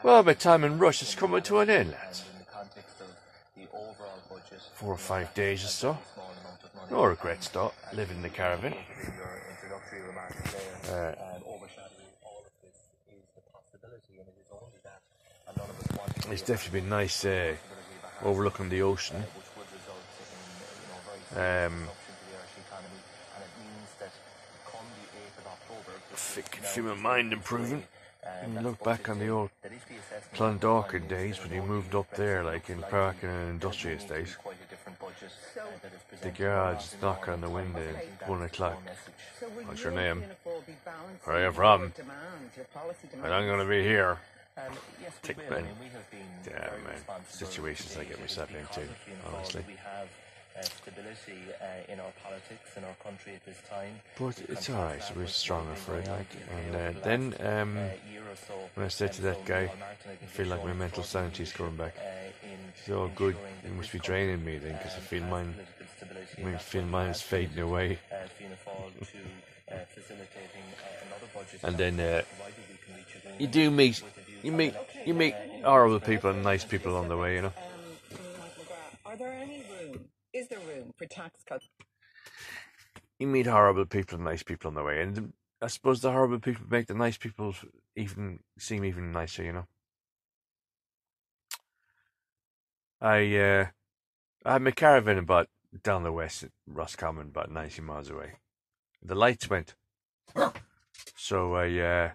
Well, my time in Russia is coming to an end, lads. 4 or 5 days or so. No regrets, though, living in the caravan. It's definitely been nice overlooking the ocean. Feel my mind improving. And you look back on the old Clondalkin days when you moved up there, like in Park in an industrial estate. The guards knock on the window at 1 o'clock. What's your name? Where are you from? And I'm going to be here. Tick man. Yeah, man. Situations I get myself into, honestly. Stability in our politics in our country at this time. But it's alright, so we're stronger for it. Like, and then when I said to that guy, I feel like my mental sanity is coming back. He's all good. It must be draining me then, because I feel mine is fading away. And then you meet horrible people and nice people on the way, you know. Are there any Is there room for tax cuts? You meet horrible people and nice people on the way, and I suppose the horrible people make the nice people seem even nicer, you know. I had my caravan about down the west at Roscommon, about 90 miles away. The lights went, so I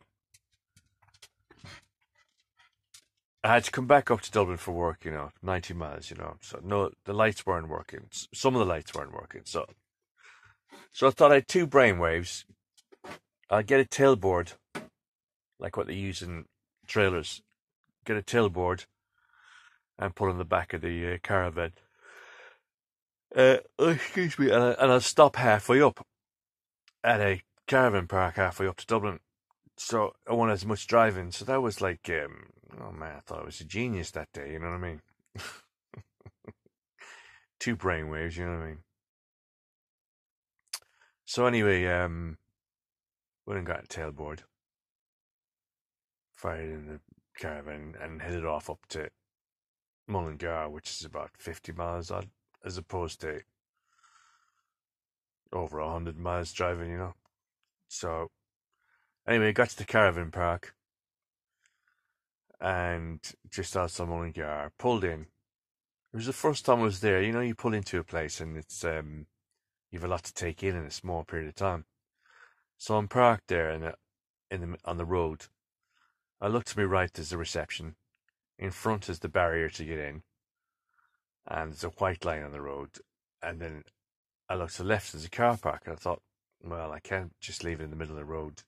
had to come back up to Dublin for work, you know, 90 miles, you know. So no, the lights weren't working. Some of the lights weren't working. So I thought I had 2 brainwaves. I'll get a tailboard, like what they use in trailers. Get a tailboard and put on the back of the caravan. Excuse me, and I'll stop halfway up at a caravan park halfway up to Dublin. So I won't have as much driving. So that was like, oh man, I thought I was a genius that day, you know what I mean? 2 brainwaves, you know what I mean? So anyway, went and got a tailboard, fired in the caravan and headed off up to Mullingar, which is about 50 miles odd, as opposed to over 100 miles driving, you know. So anyway, got to the caravan park and just outside Mullingar, pulled in. It was the first time I was there. You know, you pull into a place and it's you have a lot to take in a small period of time. So I'm parked there on the road. I look to my right, there's the reception. In front is the barrier to get in, and there's a white line on the road. And then I look to the left, there's a car park, and I thought, well, I can't just leave it in the middle of the road.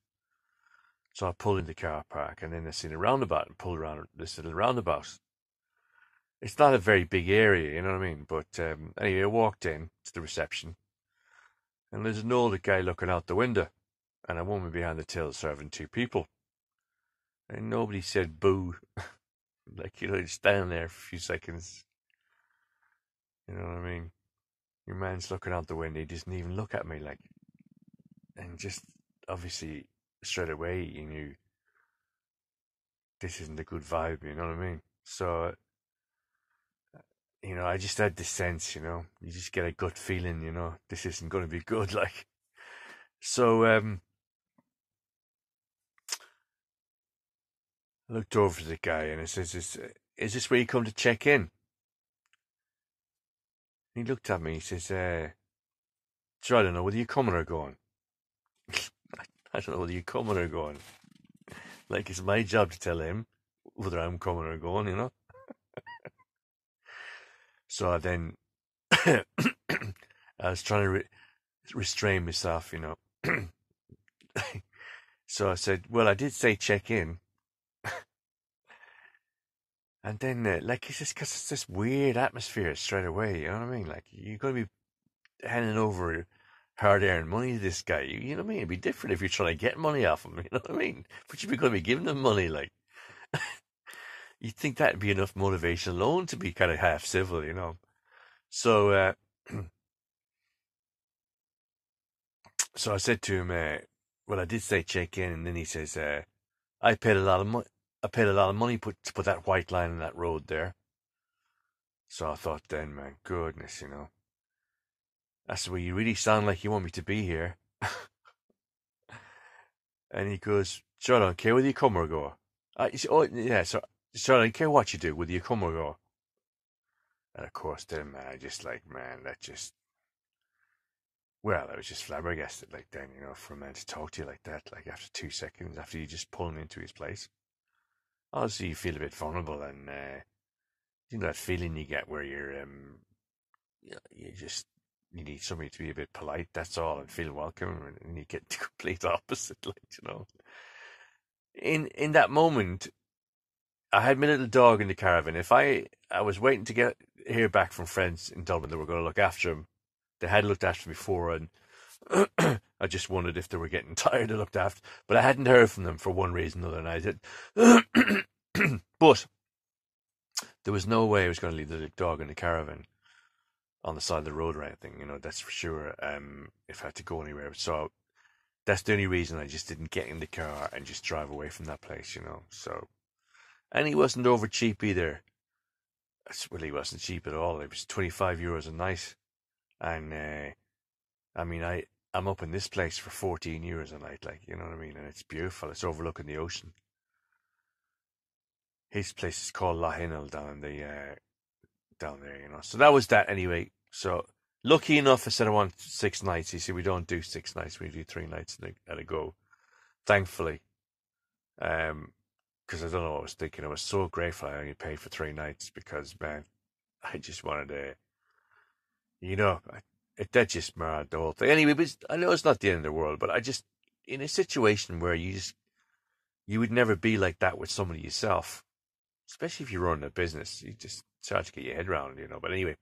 So I pulled in the car park, and then I seen a roundabout and pulled around this little roundabout. It's not a very big area, you know what I mean? But anyway, I walked in to the reception, and there's an older guy looking out the window, and a woman behind the till serving 2 people. And nobody said boo. Like, you know, you stand there for a few seconds. You know what I mean? Your man's looking out the window, he doesn't even look at me, like, and just obviously straight away you knew this isn't a good vibe, you know what I mean? So, you know, I just had this sense, you know, you just get a gut feeling, you know, this isn't going to be good, like. So, I looked over to the guy and I says, is this where you come to check in? And he looked at me, he says, sure, I don't know whether you're coming or going. I don't know whether you're coming or going. Like, it's my job to tell him whether I'm coming or going, you know? So then, I was trying to restrain myself, you know. So I said, well, I did say check in. And then, like, it's just because it's this weird atmosphere straight away, you know what I mean? Like, you're going to be handing over hard-earned money to this guy. You know what I mean? It'd be different if you're trying to get money off him, you know what I mean? But you'd be going to be giving him money, like. You'd think that'd be enough motivation alone to be kind of half civil, you know? So, so I said to him, well, I did say check in, and then he says, I paid a lot of money. I paid a lot of money to put that white line in that road there. So I thought then, man, goodness, that's the way you really sound like you want me to be here. And he goes, sure, I don't care whether you come or go. Oh, yeah, so I don't care what you do, whether you come or go. And of course, then, man, I just like, man, I was just flabbergasted, like, then, for a man to talk to you like that, like, after 2 seconds, after you just pull him into his place. Obviously, you feel a bit vulnerable, and, that feeling you get where you need somebody to be a bit polite, that's all, and feel welcome, and you get the complete opposite, like. In that moment, I had my little dog in the caravan. If I was waiting to hear back from friends in Dublin that were going to look after him. They had looked after him before, and I just wondered if they were getting tired of looked after. But I hadn't heard from them for one reason or another, and I did. But there was no way I was going to leave the little dog in the caravan on the side of the road or anything. That's for sure. If I had to go anywhere, so that's the only reason I just didn't get in the car and just drive away from that place. So. And he wasn't over cheap either. Well, he wasn't cheap at all. It was €25 a night. And, I mean, I'm up in this place for €14 a night, like, you know what I mean? And it's beautiful. It's overlooking the ocean. His place is called Lahinal down there, So that was that anyway. So, lucky enough, I said I want 6 nights. He said, we don't do 6 nights. We do 3 nights at a go. Thankfully. Because I don't know what I was thinking. I was so grateful I only paid for 3 nights because, man, I just wanted to, that just marred the whole thing. Anyway, but I know it's not the end of the world, but I just, in a situation where you would never be like that with somebody yourself, especially if you're running a business, you just start to get your head around, But anyway,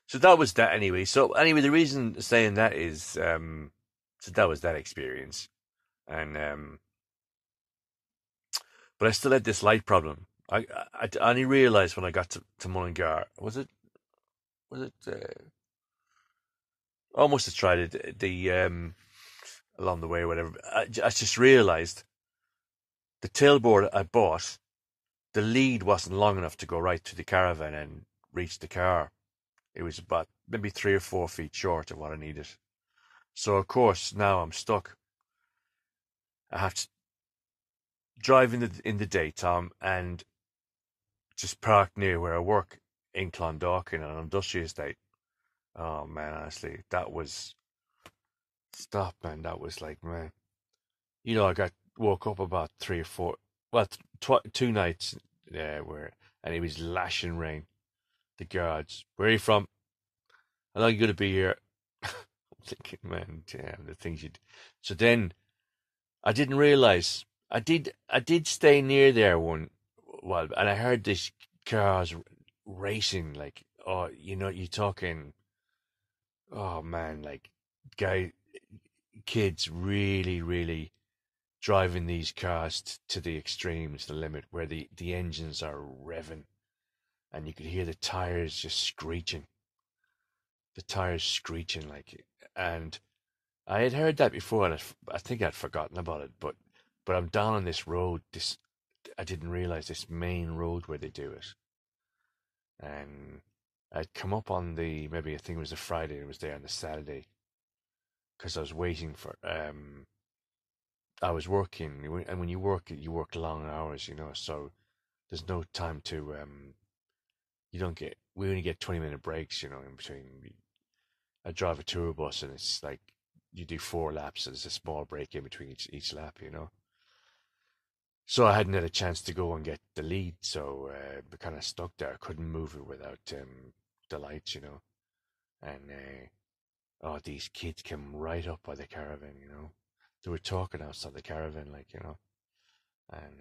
so that was that anyway. So anyway, the reason saying that is, so that was that experience. And, but I still had this light problem. I only realized when I got to Mullingar, was it, almost have tried it, along the way or whatever. I just realized the tailboard I bought, the lead wasn't long enough to go right to the caravan and reach the car. It was about maybe 3 or 4 feet short of what I needed. So of course now I'm stuck. I have to drive in the daytime and just park near where I work in Clondalkin on an industrial estate. Oh man, honestly, that was man. That was like, man. I woke up about 3 or 4, well, 2 nights and it was lashing rain. The guards, where are you from? How long are you going to be here? I'm thinking, man, damn, the things you do. So then I didn't realize I did stay near there one while, and I heard this cars racing, like, oh, you're talking, oh man, like kids really, really driving these cars to the extremes, the limit, where the engines are revving and you could hear the tires just screeching. The tires screeching, like, and I had heard that before, and I think I'd forgotten about it, but I'm down on this road, I didn't realize this main road where they do it. And I'd come up on maybe I think it was a Friday, and it was there on the Saturday, because I was waiting for, I was working, and when you work long hours, so there's no time to, we only get 20-minute breaks, in between. I drive a tour bus, and it's like, you do 4 laps, and there's a small break in between each lap, So I hadn't had a chance to go and get the lead, so we kind of stuck there. I couldn't move it without the lights, And oh, these kids came right up by the caravan, They were talking outside the caravan, like, And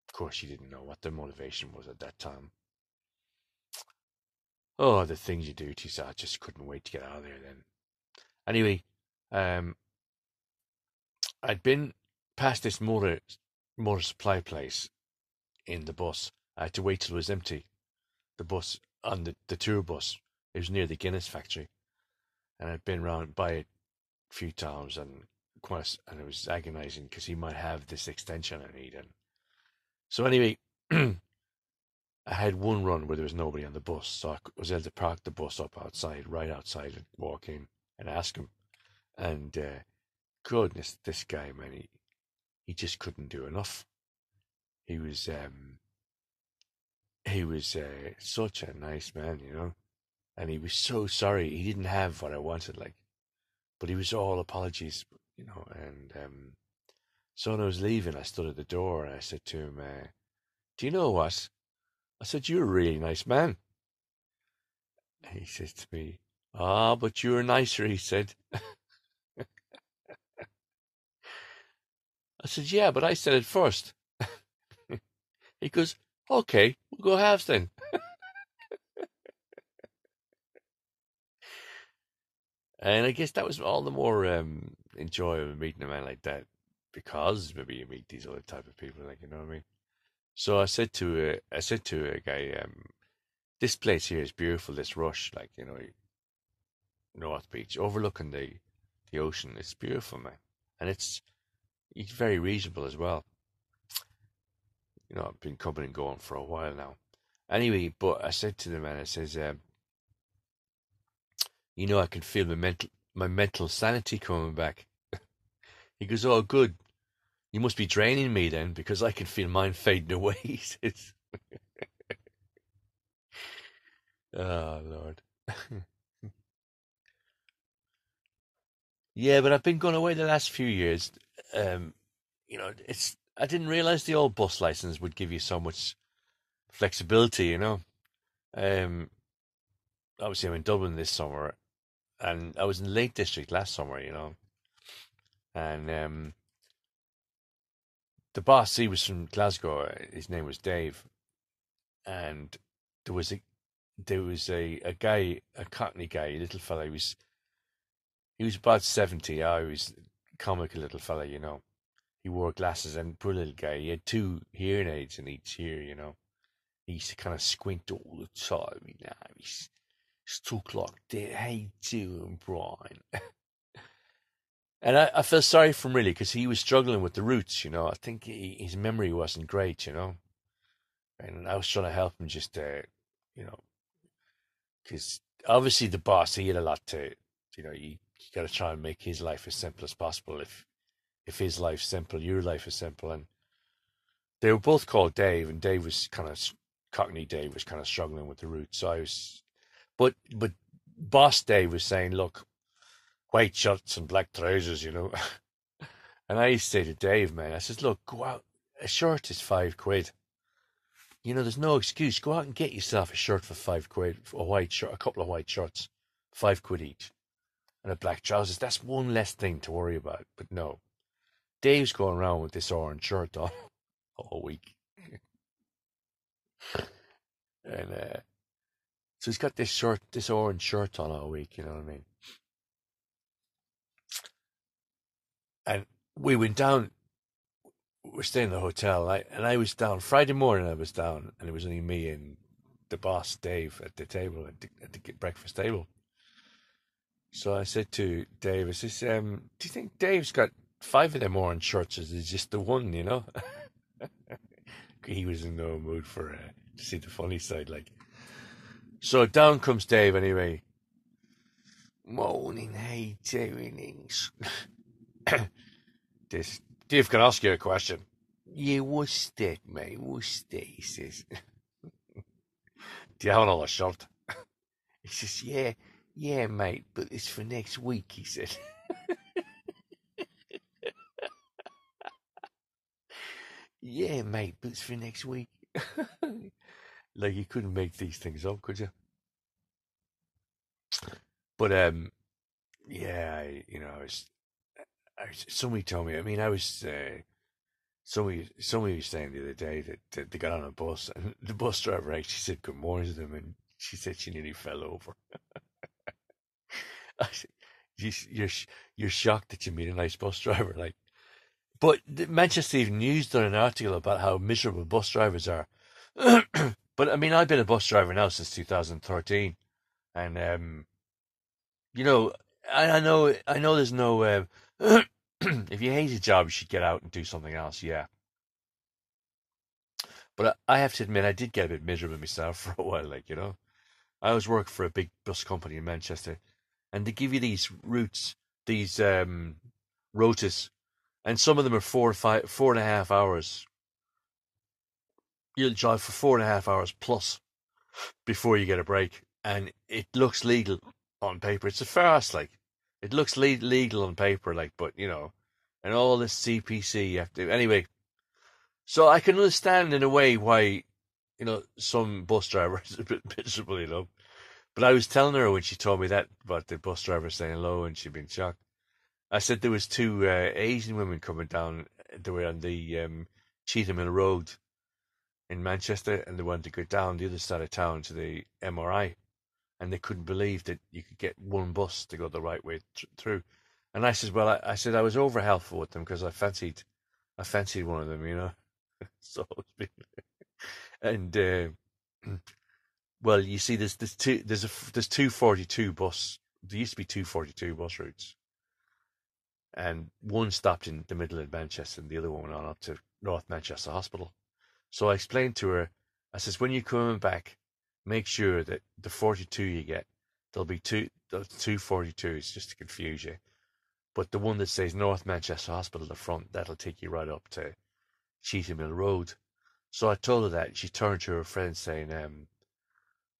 of course, you didn't know what their motivation was at that time. Oh, the things you do to yourself. I just couldn't wait to get out of there then. Anyway, I'd been past this motor supply place in the bus. I had to wait till it was empty. The bus, on the tour bus, it was near the Guinness factory. And I'd been round by it a few times, and it was agonizing because he might have this extension I need. And So anyway, I had one run where there was nobody on the bus, so I was able to park the bus up outside, right outside, and walk in and ask him. And goodness, this guy, man, he just couldn't do enough. He was such a nice man, you know, and he was so sorry. He didn't have what I wanted, like, but he was all apologies, you know. And so when I was leaving, I stood at the door and I said to him, "Do you know what?" I said, "You're a really nice man." And he says to me, "Ah, but you're nicer," he said. I said, "Yeah, but I said it first." He goes, "Okay, we'll go halves then." And I guess that was all the more enjoyable meeting a man like that, because maybe you meet these other type of people, like, you know what I mean. So I said to a guy, "This place here is beautiful. This Rush, like, you know, North Beach, overlooking the ocean. It's beautiful, man, and it's very reasonable as well. You know, I've been coming and going for a while now. Anyway, but I said to the man, I says, you know, I can feel my mental sanity coming back." He goes, "Oh, good. You must be draining me then, because I can feel mine fading away." He says, "Oh, Lord." Yeah, but I've been going away the last few years. Um, you know, I didn't realize the old bus license would give you so much flexibility, you know. Um, Obviously, I'm in Dublin this summer, and I was in Lake District last summer, you know. And the boss, he was from Glasgow. His name was Dave, and there was a a guy, a Cockney guy, a little fella. He was about 70. I was comical little fella, you know. He wore glasses, and poor little guy. He had two hearing aids in each ear, you know. He used to kind of squint all the time. You know, he's 2 o'clock there. How you doing, Brian? And I felt sorry for him, really, because he was struggling with the roots, you know. I think his memory wasn't great, you know. And I was trying to help him just, you know, because obviously the boss, he had a lot to, you know, you got to try and make his life as simple as possible. If his life's simple, your life is simple. And they were both called Dave, and Dave was kind of, Cockney Dave was kind of struggling with the roots. So I was, but Boss Dave was saying, "Look, white shirts and black trousers, you know." And I used to say to Dave, man, I says, "Look, go out. A shirt is £5. You know, there's no excuse. Go out and get yourself a shirt for £5, a white shirt, a couple of white shirts, £5 each, and a black trousers. That's one less thing to worry about." But no, Dave's going around with this orange shirt on all week, and so he's got this orange shirt on all week. You know what I mean? And we went down. We're staying in the hotel, and I was down Friday morning. I was down, and it was only me and the boss, Dave, at the table at the breakfast table. So I said to Dave, I says, "Do you think Dave's got five of them orange shirts, or is it just the one?" You know, he was in no mood for to see the funny side, like. So down comes Dave anyway. "Morning, hey, doing?" This Dave, can I ask you a question? "Yeah, what's that, mate? What's that?" He says. "Do you have another shirt?" He says, "Yeah, yeah, mate, but it's for next week," he said. "Yeah, mate, but it's for next week." Like, you couldn't make these things up, could you? But yeah, you know, somebody told me. I mean, I was somebody was saying the other day that they got on a bus, and the bus driver actually said good morning to them, and she said she nearly fell over. I said, you're you're shocked that you meet a nice bus driver, like. But the Manchester Evening News done an article about how miserable bus drivers are. But I mean, I've been a bus driver now since 2013, and you know, I know there's no. If you hate a job, you should get out and do something else. Yeah, But I have to admit, I did get a bit miserable myself for a while. Like, you know, I was working for a big bus company in Manchester, and they give you these routes, these rotas, and some of them are 4.5 hours. You'll drive for 4.5 hours plus before you get a break, and it looks legal on paper. It's a fast, like it looks legal on paper, like, but you know, and all this CPC you have to anyway. So I can understand in a way why, you know, some bus drivers are a bit miserable, you know. But I was telling her when she told me that about the bus driver saying hello, and she'd been shocked. I said there was two Asian women coming down. They were on the Cheetham Hill Road in Manchester, and they wanted to go down the other side of town to the MRI, and they couldn't believe that you could get one bus to go the right way through. And I said, well, I said I was over helpful with them because I fancied one of them, you know. So, and well, you see, there's 242 bus. There used to be 242 bus routes, and one stopped in the middle of Manchester, and the other one went on up to North Manchester Hospital. So I explained to her, I says, when you're coming back, make sure that the 42 you get, there'll be two 242s just to confuse you. But the one that says North Manchester Hospital at the front, that'll take you right up to Cheetham Hill Road. So I told her that, and she turned to her friend saying,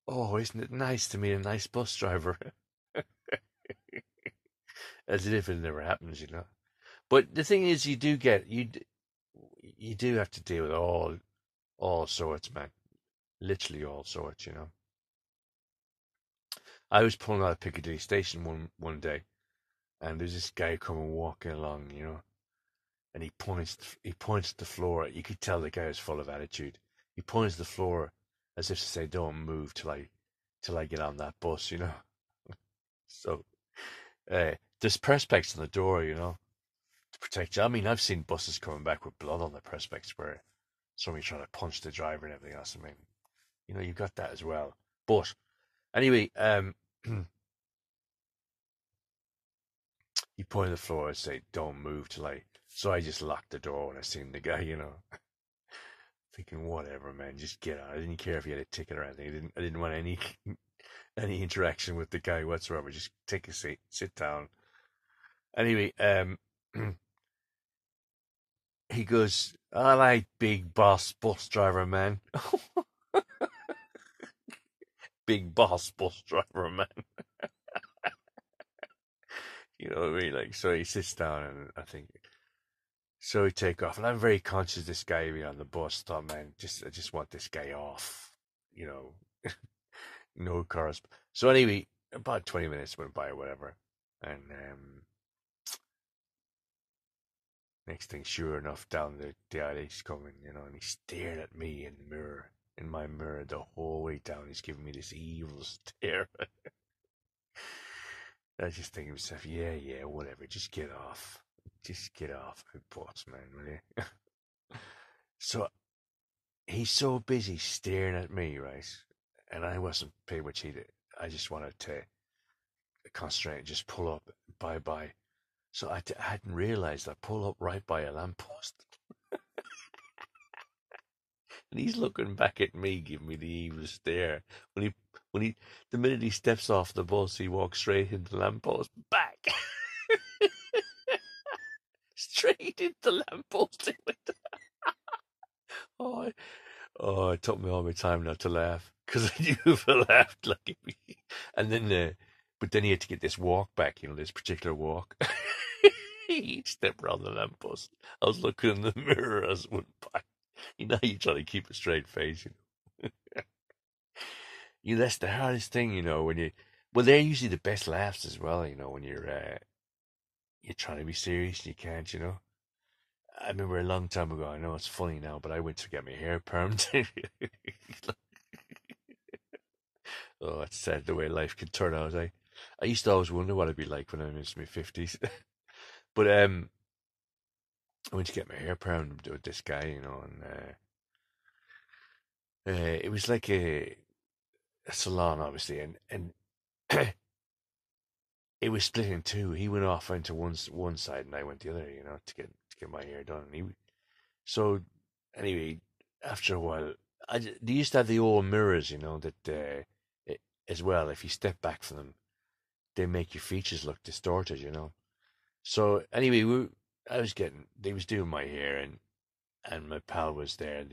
oh, isn't it nice to meet a nice bus driver? As if it never happens, you know. But the thing is, you do have to deal with all sorts, man. Literally all sorts, you know. I was pulling out of Piccadilly Station one day, and there's this guy coming walking along, you know, and he points at the floor. You could tell the guy was full of attitude. He points at the floor as if to say, "Don't move till I get on that bus," you know. So there's perspex on the door, you know, to protect you. I mean, I've seen buses coming back with blood on the perspex where somebody trying to punch the driver and everything else. I mean, you know, you've got that as well. But anyway, he pointed at the floor and said, "Don't move till I." So I just locked the door when I seen the guy, you know, thinking, whatever, man, just get out. I didn't care if he had a ticket or anything. I didn't want any interaction with the guy whatsoever. Just take a seat, sit down. Anyway, he goes, "I like big boss bus driver, man." Big boss bus driver, man. You know what I mean? Like, so he sits down, and I think, so we take off, and I'm very conscious of this guy being on the bus. Thought, man, I just want this guy off. You know, no cars. So anyway, about 20 minutes went by or whatever, and next thing, sure enough, down the aisle he's coming, you know, and he's staring at me in the mirror, in my mirror, the whole way down. He's giving me this evil stare. I just think to myself, yeah, whatever, just get off. Just get off my bus, man, will you? So he's so busy staring at me, right? And I wasn't paying much heed. I just wanted to concentrate and just pull up, bye bye. So I hadn't realized I pull up right by a lamppost. And he's looking back at me, giving me the evil stare. When he, the minute he steps off the bus, he walks straight into the lamppost, back, straight into the lamppost. Oh, it took me all my time not to laugh because I knew if I laughed, like, and then, but then he had to get this walk back, you know, this particular walk. He'd step around the lamppost. I was looking in the mirror as I went by. You know, you try to keep a straight face, you know. You know, that's the hardest thing, you know, when you, well, they're usually the best laughs as well, you know, when you're trying to be serious and you can't, you know. I remember a long time ago, I know it's funny now, but I went to get my hair permed. Oh, it's sad the way life can turn out. I used to always wonder what I'd be like when I'm in my 50s. But I went to get my hair permed with this guy, you know, and it was like a salon, obviously, and it was split in two. He went off into one side, and I went the other, you know, to get my hair done. And so anyway, after a while, they used to have the old mirrors, that as well. If you step back from them, they make your features look distorted. So anyway, they was doing my hair, and my pal was there on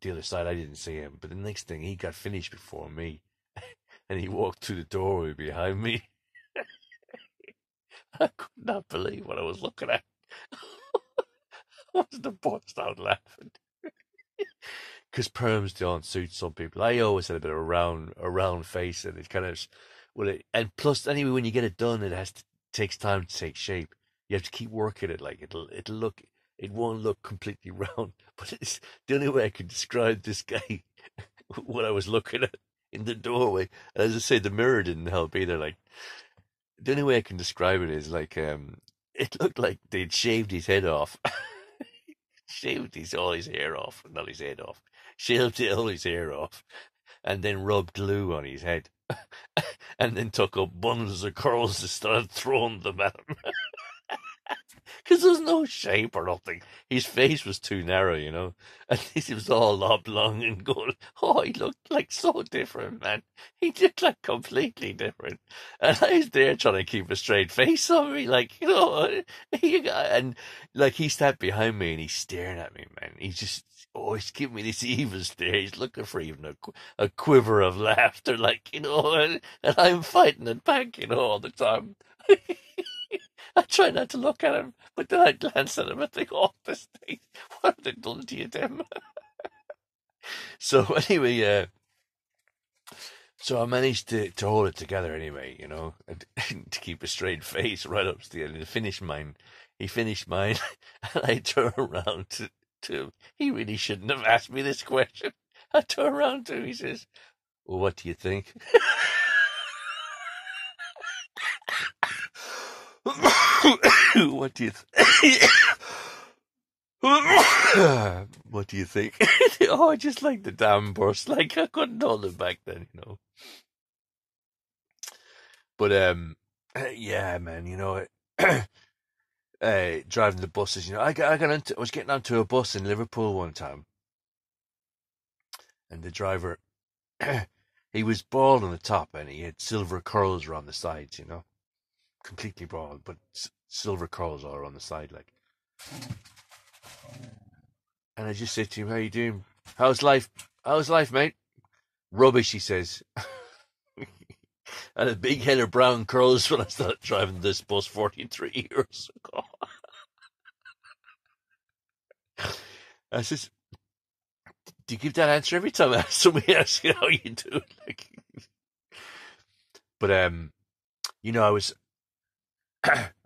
the other side. I didn't see him, but the next thing he got finished before me, and he walked through the doorway behind me. I could not believe what I was looking at. I was the bust out laughing because perms don't suit some people. I always had a bit of a round face, and it kind of and plus anyway, when you get it done, takes time to take shape. You have to keep working it. Like it won't look completely round. But it's the only way I could describe this guy what I was looking at in the doorway. As I say, the mirror didn't help either. Like the only way I can describe it is like it looked like they'd shaved his head off. Shaved all his hair off, not his head off. Shaved all his hair off, and then rubbed glue on his head, and then took up bundles of curls and started throwing them at him. Because there's no shape or nothing. His face was too narrow. And he was all oblong and going, oh, he looked like so different, man. He looked like completely different. And I was there trying to keep a straight face on me, and like he stepped behind me and he's staring at me, man. He's giving me this evil stare. He's looking for even a quiver of laughter, and I'm fighting it back, all the time. I try not to look at him, but then I glance at him and think, oh, this thing, what have they done to you, Tim? So anyway, so I managed to hold it together anyway, and to keep a straight face right up to the end. He finished mine, and I turn around to he really shouldn't have asked me this question. I turn around to him, he says, well, what do you think? What do you what do you think? Oh, I just like the damn burst. Like I couldn't hold it back then. But yeah, man. Driving the buses. I was getting onto a bus in Liverpool one time, and the driver, he was bald on the top, and he had silver curls around the sides. Completely bald, but silver curls all around the side, like. And I just said to him, how you doing? How's life, mate? Rubbish, he says. And a big head of brown curls when I started driving this bus 43 years ago. I says, do you give that answer every time somebody asks you how you do? But I was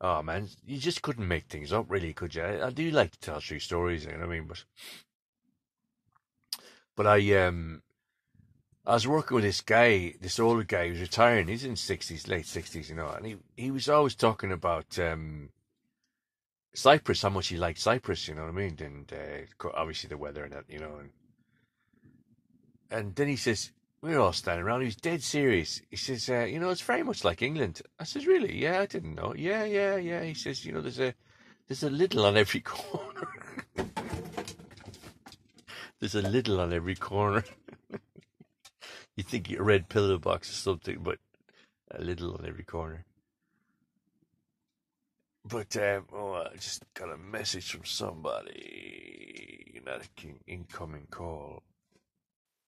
oh man, you just couldn't make things up, really, could you? I do like to tell true stories, what I mean? But I was working with this older guy who's retiring. He's in late 60s, and he was always talking about Cyprus, how much he liked Cyprus, you know what I mean? And obviously the weather and that, and then he says, we're all standing around. He was dead serious. He says, it's very much like England. I says, really? Yeah, I didn't know. Yeah, yeah, yeah. He says, there's a little on every corner. There's a little on every corner. You think a red pillow box or something, but a little on every corner. But I just got a message from somebody. Not an incoming call.